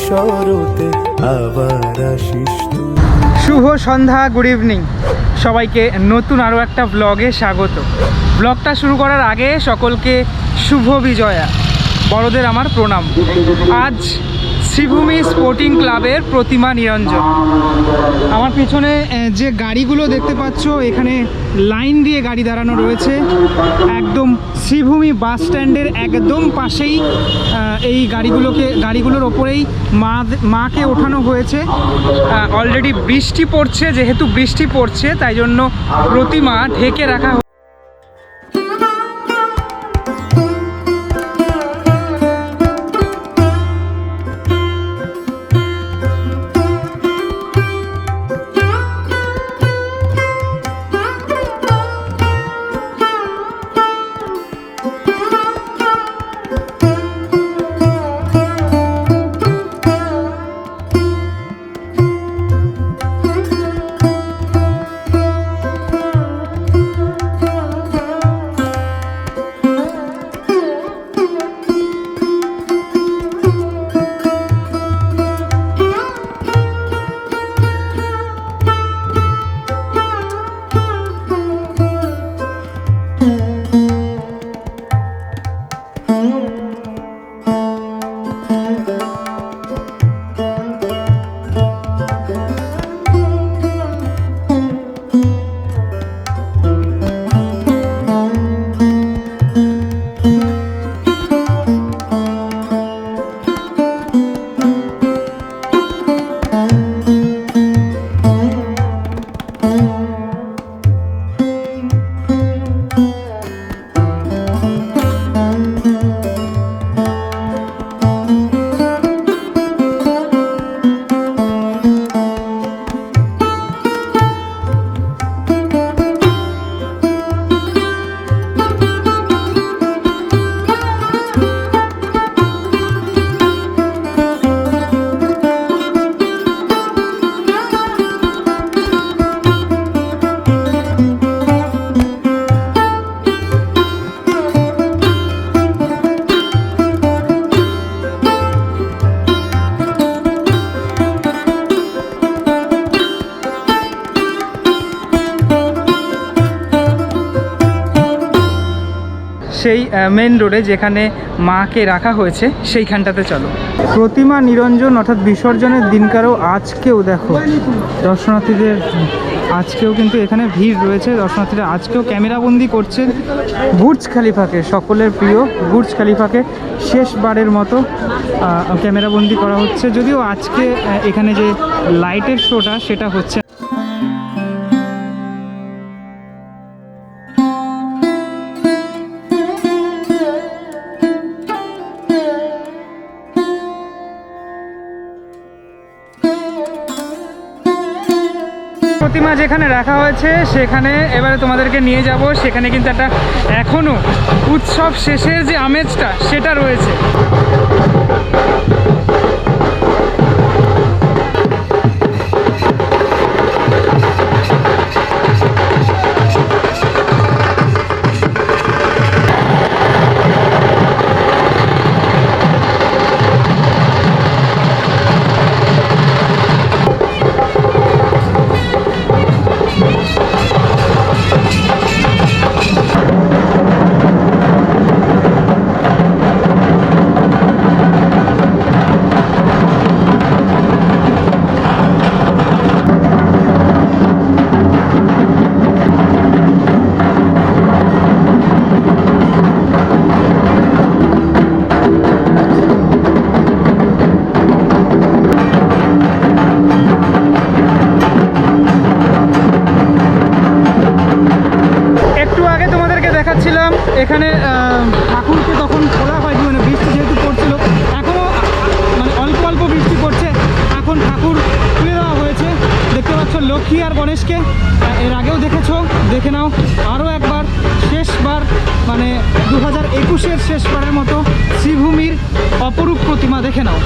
শরতে আবার আসিস তুই। শুভ সন্ধ্যা, গুড ইভিনিং সবাইকে। নতুন আরও একটা ব্লগে স্বাগত। ব্লগটা শুরু করার আগে সকলকে শুভ বিজয়া, বড়দের আমার প্রণাম। আজ শ্রীভূমি স্পোর্টিং ক্লাবের প্রতিমা নিরঞ্জন। আমার পিছনে যে গাড়িগুলো দেখতে পাচ্ছ, এখানে লাইন দিয়ে গাড়ি দাঁড়ানো রয়েছে। একদম শ্রীভূমি বাস স্ট্যান্ডের একদম পাশেই এই গাড়িগুলোর ওপরেই মাকে ওঠানো হয়েছে। অলরেডি বৃষ্টি পড়ছে, যেহেতু বৃষ্টি পড়ছে তাই জন্য প্রতিমা ঢেকে রাখা। সেই মেন রোডে যেখানে মাকে রাখা হয়েছে সেইখানটাতে চলো। প্রতিমা নিরঞ্জন অর্থাৎ বিসর্জনের দিনকারও আজকেও দেখো দর্শনার্থীদের, আজকেও কিন্তু এখানে ভিড় রয়েছে। দর্শনার্থীরা আজকেও ক্যামেরাবন্দি করছে বুর্জ খলিফাকে, সকলের প্রিয় বুর্জ খলিফাকে শেষবারের মতো ক্যামেরাবন্দি করা হচ্ছে। যদিও আজকে এখানে যে লাইটের শোটা সেটা হচ্ছে। প্রতিমা যেখানে রাখা হয়েছে সেখানে এবারে তোমাদেরকে নিয়ে যাব। সেখানে কিন্তু একটা এখনো উৎসব শেষের যে আমেজটা সেটা রয়েছে। এখানে ঠাকুরকে তখন খোলা হয়নি, মানে বৃষ্টি যেহেতু পড়ছিল, এখনও মানে অল্প অল্প বৃষ্টি পড়ছে। এখন ঠাকুর খুলে দেওয়া হয়েছে। দেখতে পাচ্ছ লক্ষ্মী আর গণেশকে, এর আগেও দেখেছো, দেখে নাও আরও একবার। শেষবার মানে 2021-এর শেষবারের মতো শ্রীভূমির অপরূপ প্রতিমা দেখে নাও।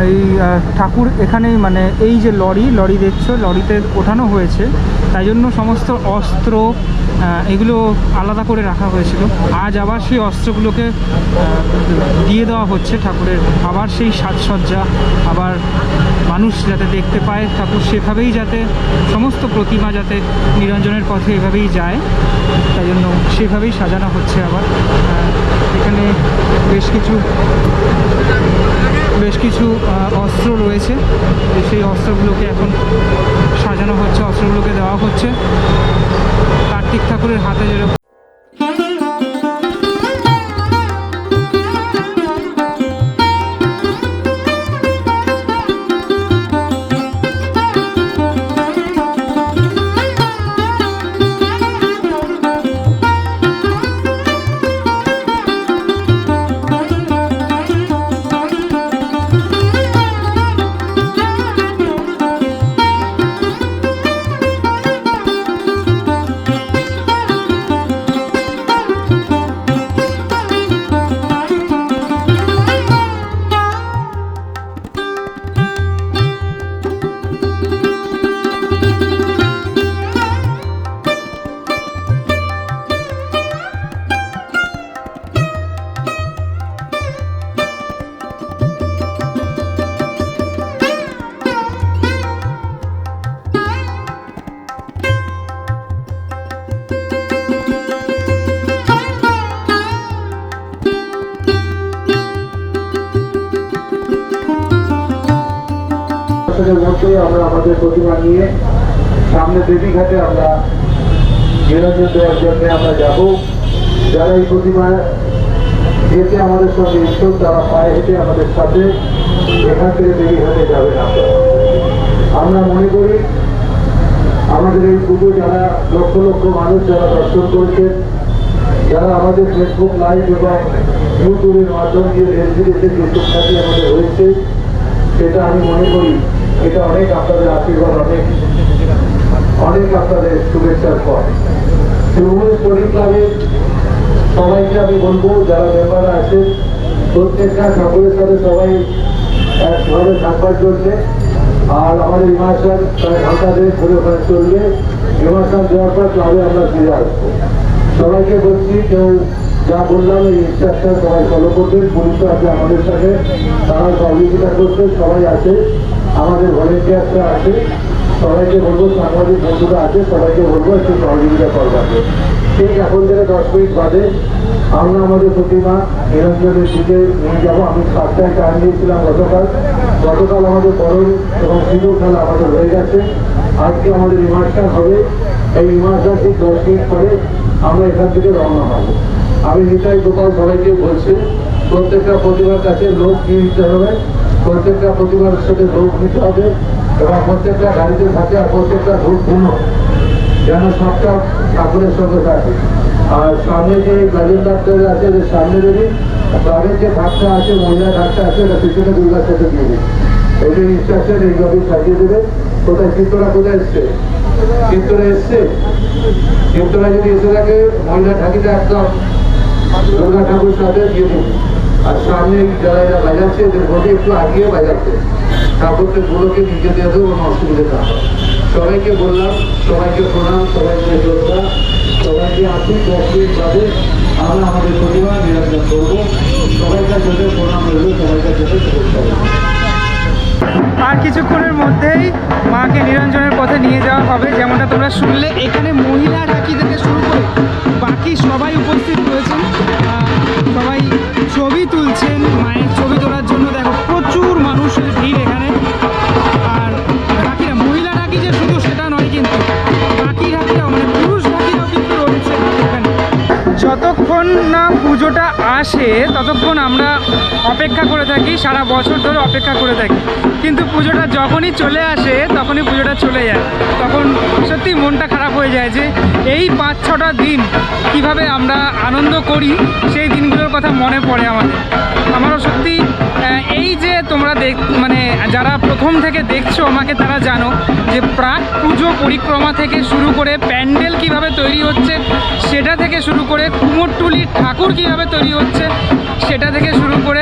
এই ঠাকুর এখানেই মানে এই যে লরি দেখছো, লরিতে ওঠানো হয়েছে, তাই জন্য সমস্ত অস্ত্র এগুলো আলাদা করে রাখা হয়েছিল। আজ আবার সেই অস্ত্রগুলোকে দিয়ে দেওয়া হচ্ছে ঠাকুরের, আবার সেই সাজসজ্জা, আবার মানুষ যাতে দেখতে পায় ঠাকুর সেভাবেই, যাতে সমস্ত প্রতিমা যাতে নিরঞ্জনের পথে এভাবেই যায়, তাই জন্য সেভাবেই সাজানো হচ্ছে। আবার এখানে বেশ কিছু অস্ত্র রয়েছে, সেই অস্ত্রগুলোকে এখন সাজানো হচ্ছে, অস্ত্রগুলোকে দেওয়া হচ্ছে কার্তিক ঠাকুরের হাতে যেরকম। মধ্যে আমরা আমাদের প্রতিমা নিয়ে সামনে দেবী ঘাটে আমরা নিরঞ্জন দেওয়ার জন্য আমরা যাব। যারা এই প্রতিমা যেতে আমাদের সঙ্গে ইচ্ছুক তারা পায়ে হেঁটে আমাদের সাথে এখান থেকে দেবী ঘাটে যাবেন। আমরা মনে করি আমাদের এই পুজো যারা লক্ষ লক্ষ মানুষ যারা দর্শন করেছেন, যারা আমাদের ফেসবুক লাইভ এবং ইউটিউবের মাধ্যম দিয়ে দেশ বিদেশে যে সুখ্যাতি আমাদের হয়েছে, সেটা আমি মনে করি এটা অনেক আপনাদের আশীর্বাদ, অনেক আপনাদের শুভেচ্ছার পর। তৃণমূল শরীর ক্লাবের সবাইকে আমি বলবো, যারা মেম্বাররা আছে প্রত্যেকটা ঠাকুরের সাথে সবাই একভাবে থাকবার জন্যে। আর আমাদের ইমার্শন প্রায় ঘন্টা দেড় ধরে ওখানে চলবে। ইমার্শন দেওয়ার পর ক্লাবে আমরা ফিরে আসবো। সবাইকে বলছি কেউ যা বললাম এই ইনস্ট্রাকশন সবাই ফলো করবেন। পুলিশ আছে আমাদের সাথে, তারা সহযোগিতা করছে, সবাই আছে, আমাদের ভলেন্টিয়ার্সরা আছে। সবাইকে বলবো, সাংবাদিক বন্ধুরা আছে, সবাইকে বলবো একটু সহযোগিতা করবে। ঠিক এখন থেকে 10 মিনিট বাদে আমরা আমাদের প্রতিমা নিরঞ্জনের দিকে নিয়ে যাবো। আমি 7টায় টাইম দিয়েছিলাম গতকাল আমাদের বরণ এবং সিঁদুর খেলা আমাদের হয়ে গেছে। আজকে আমাদের ইমার্শন হবে। এই ইমার্শন ঠিক 10 মিনিট পরে আমরা এখান থেকে রওনা হবো। আমি নিতাই গোপাল সবাইকে বলছি, প্রত্যেকটা প্রতিমার কাছে লোক নিয়ে নিতে হবে, প্রত্যেকটা প্রতিমার সাথে লোক নিতে হবে এবং প্রত্যেকটা গাড়িতে থাকে, আর প্রত্যেকটা ধূপ ধুনো যেন সবটা ঠাকুরের সঙ্গে থাকে। আর সামনে যে গাজন ডাক্তার আছে, যে সামনে যদি তাদের যে ঢাকটা আছে, মহিলা ঢাকটা আছে, ওটা পিছনে দুর্গার সাথে দিয়ে দিই। এটা ইনস্ট্রাকশন এইভাবেই সাজিয়ে দেবে। কোথায় চিত্তরা কোথায় এসছে? চিত্তরা এসছে। চিত্তরা যদি এসে থাকে মহিলা ঢাকিটা একদম দুর্গা ঠাকুর সাথে দিয়ে দিন। আর সামনে যারা এরা বাজাচ্ছে এদের ভোটে একটু আগিয়ে বাজাচ্ছে, ঠাকুরকে গুলোকে নিচে দিয়ে দেবো, কোনো অসুবিধা না। সবাইকে বললাম, সবাইকে প্রণাম, সবাইকে শ্রদ্ধা, সবাইকে আসি। 10 মিনিট বাদে আমরা আমাদের প্রতিমা নিরঞ্জন করবো। সবাইকার জন্য প্রণাম রইল, সবাইকার জন্য শুভেচ্ছা রইল। আর কিছুক্ষণের মধ্যেই মাকে নিরঞ্জনের পথে নিয়ে যাওয়া হবে। যেমনটা তোমরা শুনলে, এখানে মহিলা ডাকি থেকে শুরু করে বাকি সবাই উপস্থিত রয়েছেন, সবাই ছবি তুলছেন। মায়ের ছবি তোলার জন্য দেখো প্রচুর মানুষের ভিড় এখানে। আর ডাকিরা, মহিলা ডাকি যে শুধু সেটা নয়, কিন্তু বাকি ডাকিরাও মানে পুরুষ ডাকিরাও কিন্তু রয়েছে এখানে। যতক্ষণ না পুজোটা আসে ততক্ষণ আমরা অপেক্ষা করে থাকি, সারা বছর ধরে অপেক্ষা করে থাকি। কিন্তু পুজোটা যখনই চলে আসে তখনই পুজোটা চলে যায়, তখন সত্যি মনটা খারাপ হয়ে যায় যে এই 5-6টা দিন কিভাবে আমরা আনন্দ করি, সেই দিনগুলোর কথা মনে পড়ে আমারও সত্যি। এই যে তোমরা মানে যারা প্রথম থেকে দেখছো আমাকে, তারা জানো যে প্রাক পুজো পরিক্রমা থেকে শুরু করে প্যান্ডেল কিভাবে তৈরি হচ্ছে, সেটা থেকে শুরু করে কুমোরটুলির ঠাকুর কিভাবে তৈরি হচ্ছে, সেটা থেকে শুরু করে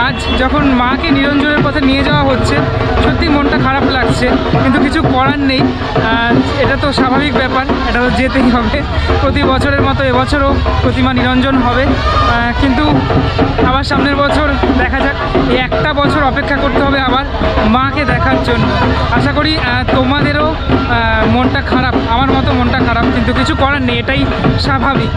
আজ যখন মাকে নিরঞ্জনের পথে নিয়ে যাওয়া হচ্ছে সত্যি মনটা খারাপ লাগছে, কিন্তু কিছু করার নেই। এটা তো স্বাভাবিক ব্যাপার, এটা তো যেতেই হবে। প্রতি বছরের মতো এবছরও প্রতিমা নিরঞ্জন হবে, কিন্তু আবার সামনের বছর দেখা যাক। এই একটা বছর অপেক্ষা করতে হবে আবার মাকে দেখার জন্য। আশা করি তোমাদেরও মনটা খারাপ, আমার মতো মনটা খারাপ, কিন্তু কিছু করার নেই, এটাই স্বাভাবিক।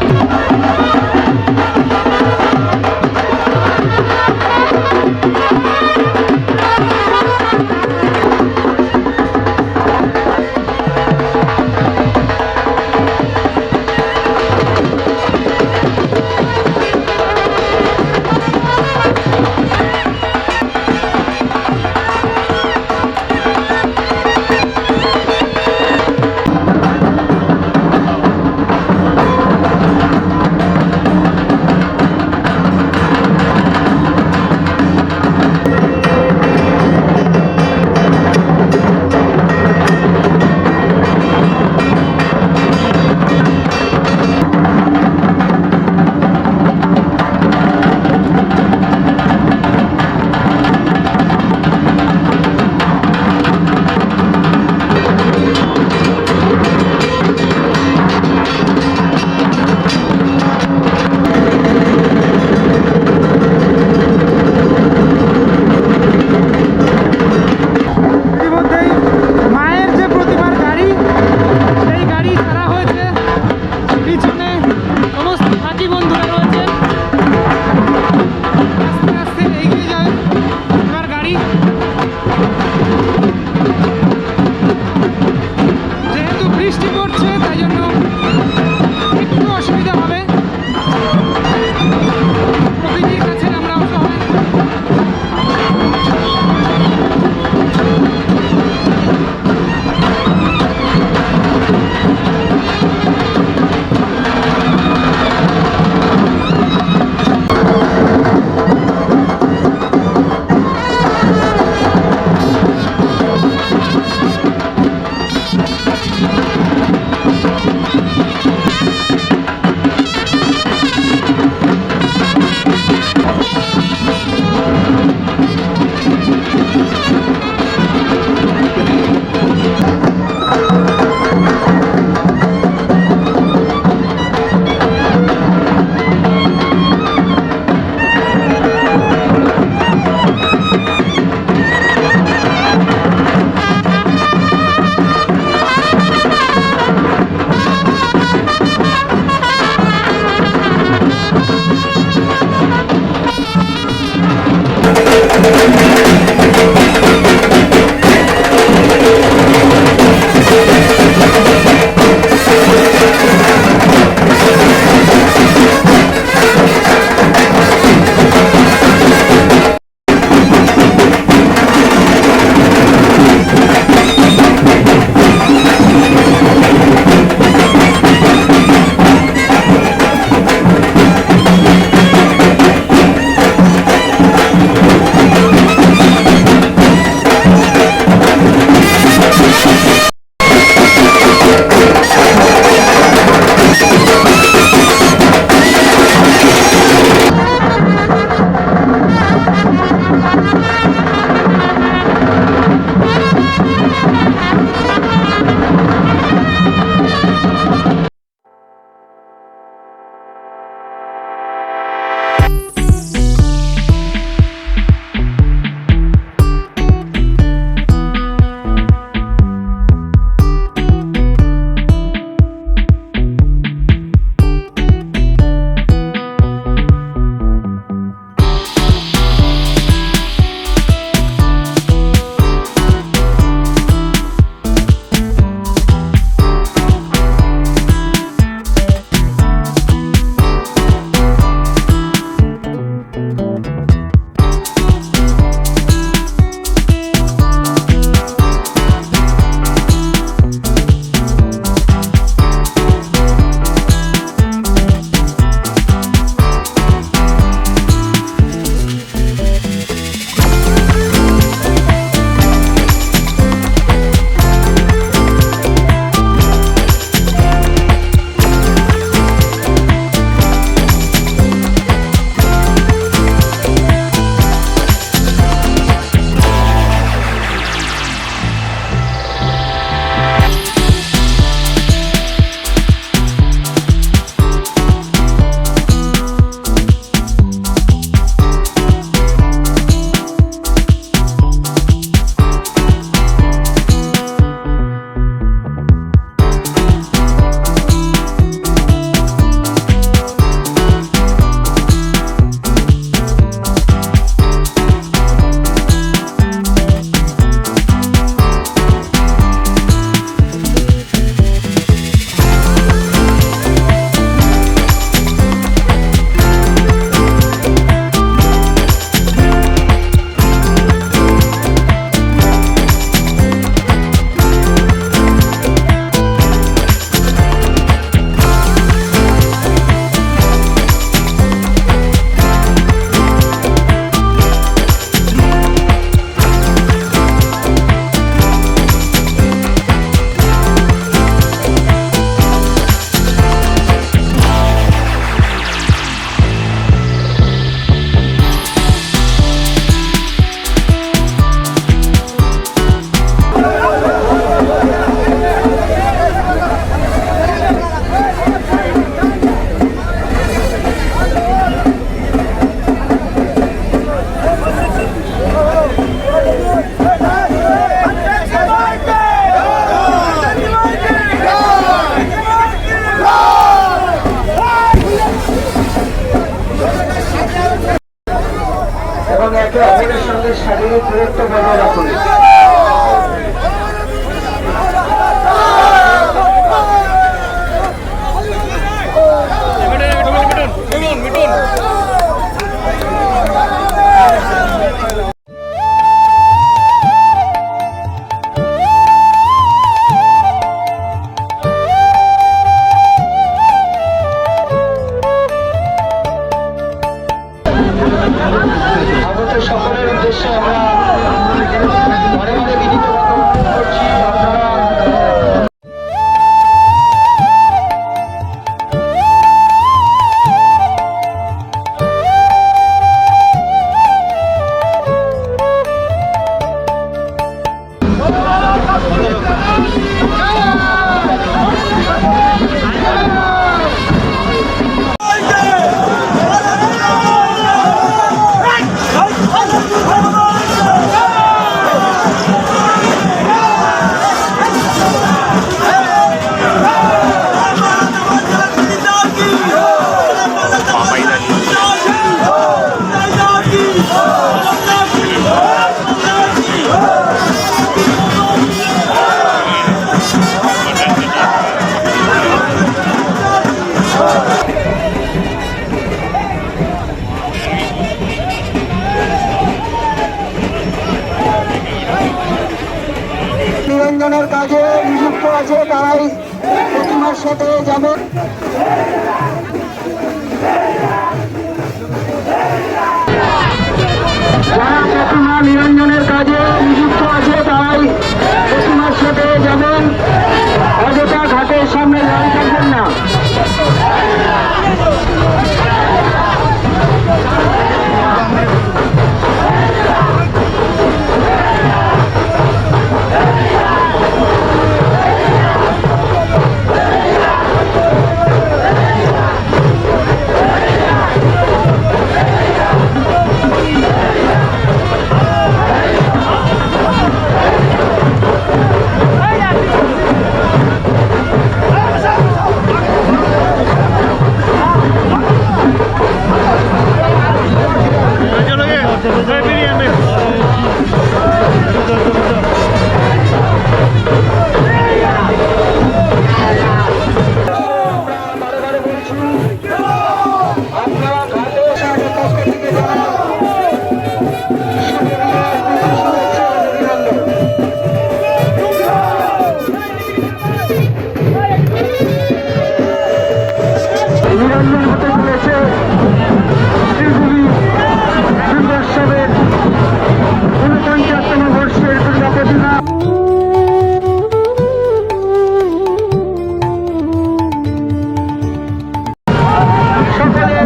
একে অপরের সঙ্গে শারীরিক দূরত্ব বজায় রাখুন। আগত সকলের উদ্দেশ্যে আমরা মনে মনে বিনীতভাবে অনুরোধ করছি, আপনারা নিরঞ্জনের কাজে নিযুক্ত আছে তারাই প্রতিমার সাথে যাবে। যারা প্রতিমা নিরঞ্জনের কাজে নিযুক্ত আছে তারাই প্রতিমার সাথে যাবেন, অযথা ঘাটের সামনে দাঁড়িয়ে থাকবেন না। নিরঞ্জন হতে চলেছে শিলিগুড়ি দুর্গোৎসবের 49তম বর্ষের দুর্গা প্রতিমা। সকলে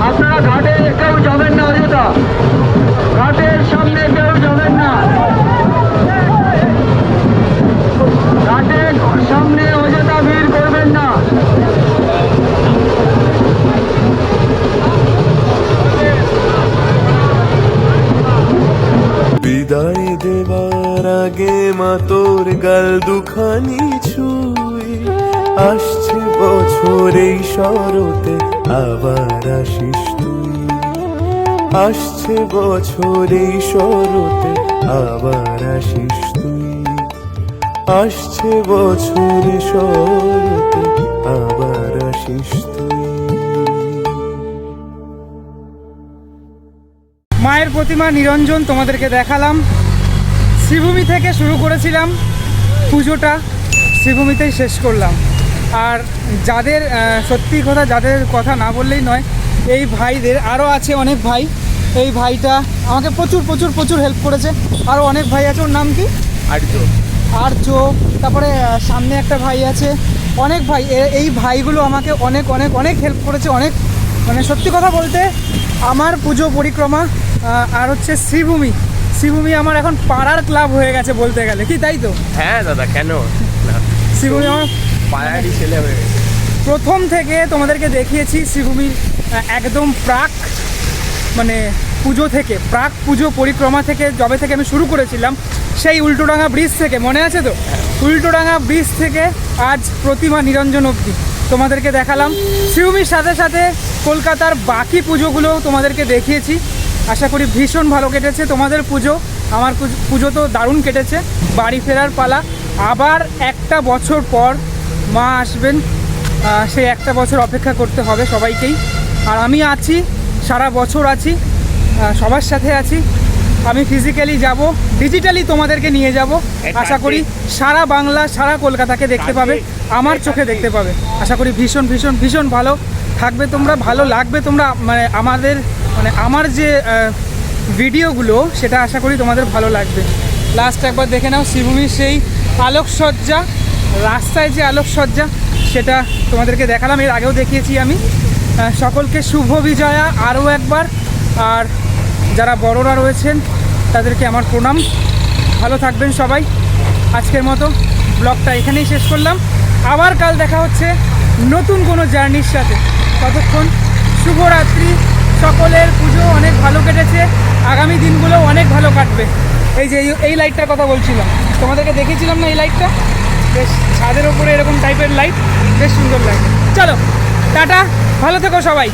আপনারা ঘাটে কেউ যাবেন না, অযথা ঘাটের সামনে কেউ যাবেন না, ঘাটের সামনে অযথা ভিড় করবেন না। বিদায় দেবার আগে মা তোর গাল দুখানি ছুঁয়ে আসছে বছর এই শরতে আবার আসিস তুই, আসছে বছর এই শরতে আবার আসিস তুই, আসছে বছর শরতে আবার আসিস তুই। মায়ের প্রতিমা নিরঞ্জন তোমাদেরকে দেখালাম। শ্রীভূমি থেকে শুরু করেছিলাম পুজোটা, শ্রীভূমিতেই শেষ করলাম। আর যাদের সত্যি কথা, যাদের কথা না বললেই নয়, এই ভাইদের আরও আছে অনেক ভাই। এই ভাইটা আমাকে প্রচুর প্রচুর প্রচুর হেল্প করেছে। আরও অনেক ভাই আছে, ওর নাম কি? আর্য। তারপরে সামনে একটা ভাই আছে, অনেক ভাই। এই ভাইগুলো আমাকে অনেক অনেক অনেক হেল্প করেছে, অনেক, মানে সত্যি কথা বলতে আমার পুজো পরিক্রমা আর হচ্ছে শ্রীভূমি আমার এখন পাড়ার ক্লাব হয়ে গেছে বলতে গেলে, কি তাই তো? হ্যাঁ দাদা, কেন শ্রীভূমি আমার পাড়ারই ছেলে হয়ে গেছে। প্রথম থেকে তোমাদেরকে দেখিয়েছি শ্রীভূমির একদম মানে পুজো থেকে, প্রাক পুজো পরিক্রমা থেকে, যবে থেকে আমি শুরু করেছিলাম সেই উল্টোডাঙ্গা ব্রিজ থেকে, মনে আছে তো? উল্টোডাঙ্গা ব্রিজ থেকে আজ প্রতিমা নিরঞ্জন অবধি। তোমাদেরকে দেখালাম। শ্রীভূমির সাথে সাথে কলকাতার বাকি পুজোগুলোও তোমাদেরকে দেখিয়েছি। আশা করি ভীষণ ভালো কেটেছে তোমাদের পুজো। আমার পুজো তো দারুণ কেটেছে। বাড়ি ফেরার পালা। আবার একটা বছর পর মা আসবেন, সেই একটা বছর অপেক্ষা করতে হবে সবাইকেই। আর আমি আছি, সারা বছর আছি, সবার সাথে আছি। আমি ফিজিক্যালি যাব, ডিজিটালি তোমাদেরকে নিয়ে যাব। আশা করি সারা বাংলা, সারা কলকাতাকে দেখতে পাবে, আমার চোখে দেখতে পাবে। আশা করি ভীষণ ভীষণ ভীষণ ভালো থাকবে তোমরা, ভালো লাগবে তোমরা। আমার যে ভিডিওগুলো, সেটা আশা করি তোমাদের ভালো লাগবে। লাস্ট একবার দেখে নাও শ্রীভূমির সেই আলোকসজ্জা, রাস্তায় যে আলোকসজ্জা, সেটা তোমাদেরকে দেখালাম। এর আগেও দেখিয়েছি আমি। সকলকে শুভ বিজয়া আরও একবার। আর যারা বড়রা রয়েছেন তাদেরকে আমার প্রণাম। ভালো থাকবেন সবাই। আজকের মতো ব্লগটা এখানেই শেষ করলাম। আবার কাল দেখা হচ্ছে নতুন কোনো জার্নির সাথে। ততক্ষণ শুভরাত্রি। সকলের পুজো অনেক ভালো কেটেছে, আগামী দিনগুলো অনেক ভালো কাটবে। এই যে এই লাইটটার কথা বলছিলাম, তোমাদেরকে দেখিয়েছিলাম না এই লাইটটা? বেশ ছাদের ওপরে এরকম টাইপের লাইট, বেশ সুন্দর লাগে। চলো টাটা, ভালো থেকো সবাই।